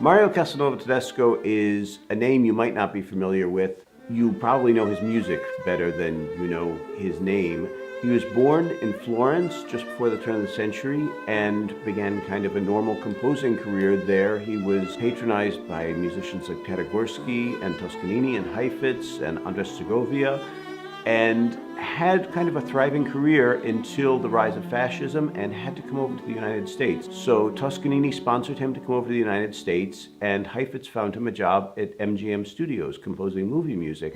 Mario Castelnuovo-Tedesco is a name you might not be familiar with. You probably know his music better than you know his name. He was born in Florence just before the turn of the century and began kind of a normal composing career there. He was patronized by musicians like Paderewski and Toscanini and Heifetz and Andres Segovia, and had kind of a thriving career until the rise of fascism and had to come over to the United States. So Toscanini sponsored him to come over to the United States, and Heifetz found him a job at MGM Studios composing movie music.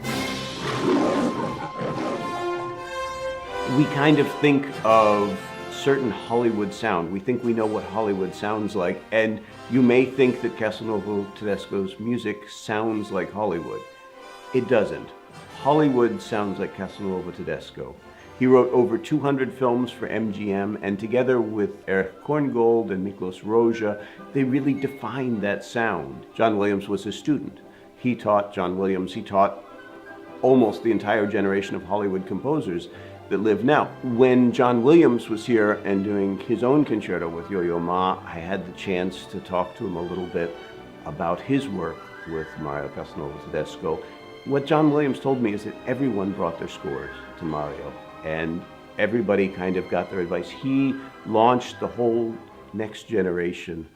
We kind of think of certain Hollywood sound. We think we know what Hollywood sounds like, and you may think that Castelnuovo-Tedesco's music sounds like Hollywood. It doesn't. Hollywood sounds like Castelnuovo-Tedesco. He wrote over 200 films for MGM, and together with Erich Korngold and Miklos Rozsa, they really defined that sound. John Williams was his student. He taught John Williams, he taught almost the entire generation of Hollywood composers that live now. When John Williams was here and doing his own concerto with Yo-Yo Ma, I had the chance to talk to him a little bit about his work with Mario Castelnuovo-Tedesco. What John Williams told me is that everyone brought their scores to Mario, and everybody kind of got their advice. He launched the whole next generation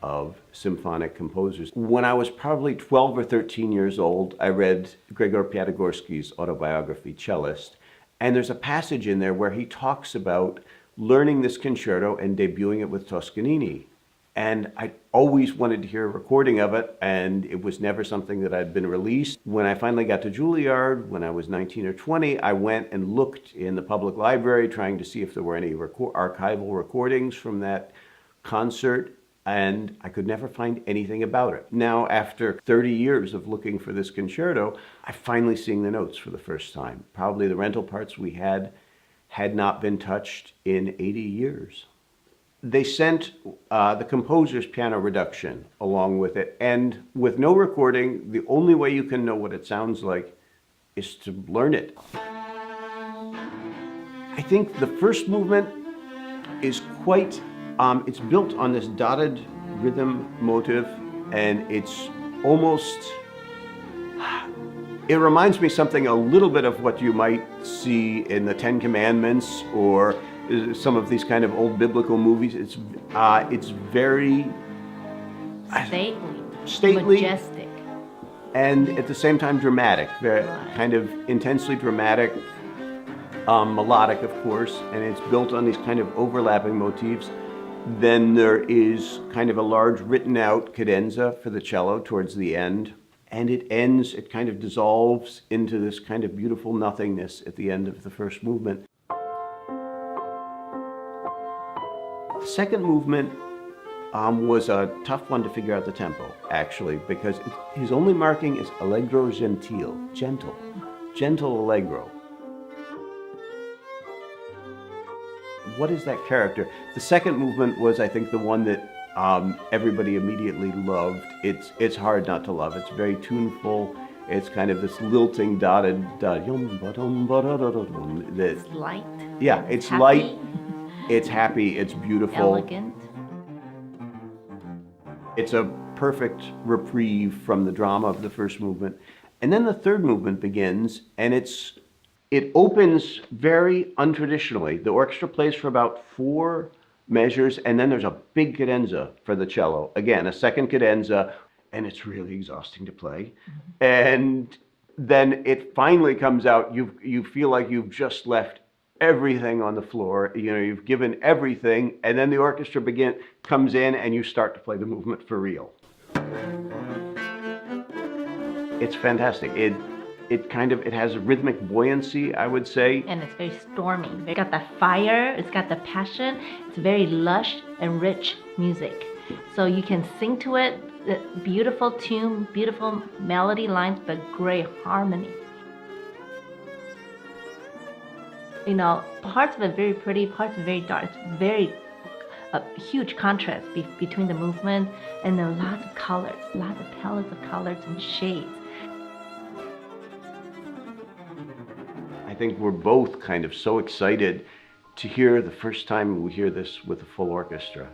of symphonic composers. When I was probably 12 or 13 years old, I read Gregor Piatigorsky's autobiography, Cellist, and there's a passage in there where he talks about learning this concerto and debuting it with Toscanini. And I always wanted to hear a recording of it, and it was never something that had been released. When I finally got to Juilliard, when I was 19 or 20, I went and looked in the public library trying to see if there were any archival recordings from that concert, and I could never find anything about it. Now, after 30 years of looking for this concerto, I'm finally seeing the notes for the first time. Probably the rental parts we had not been touched in 80 years. They sent the composer's piano reduction along with it, and with no recording, the only way you can know what it sounds like is to learn it. I think the first movement is quite, it's built on this dotted rhythm motive, and it's almost, it reminds me something a little bit of what you might see in the Ten Commandments or some of these kind of old biblical movies. It's very stately, majestic, and at the same time dramatic. Very kind of intensely dramatic, melodic, of course, and it's built on these kind of overlapping motifs. Then there is kind of a large written out cadenza for the cello towards the end, and it ends, it kind of dissolves into this kind of beautiful nothingness at the end of the first movement. The second movement was a tough one to figure out the tempo, actually, because his only marking is allegro gentile, gentle allegro. What is that character? The second movement was, I think, the one that everybody immediately loved. It's hard not to love. It's very tuneful. It's kind of this lilting dotted. It's light. Yeah, it's happy. Light. It's happy, it's beautiful. Elegant. It's a perfect reprieve from the drama of the first movement. And then the third movement begins, and it opens very untraditionally. The orchestra plays for about 4 measures, and then there's a big cadenza for the cello. Again, a second cadenza, and it's really exhausting to play. And then it finally comes out, you feel like you've just left everything on the floor, you know, you've given everything, and then the orchestra comes in and you start to play the movement for real. It's fantastic. It has a rhythmic buoyancy, I would say. And it's very stormy. It's got the fire, it's got the passion. It's very lush and rich music. So you can sing to it, beautiful tune, beautiful melody lines, but great harmony. You know, parts of it very pretty, parts of it very dark. It's very huge contrast between the movement, and then lots of colors, lots of palettes of colors and shades. I think we're both kind of so excited to hear the first time we hear this with a full orchestra.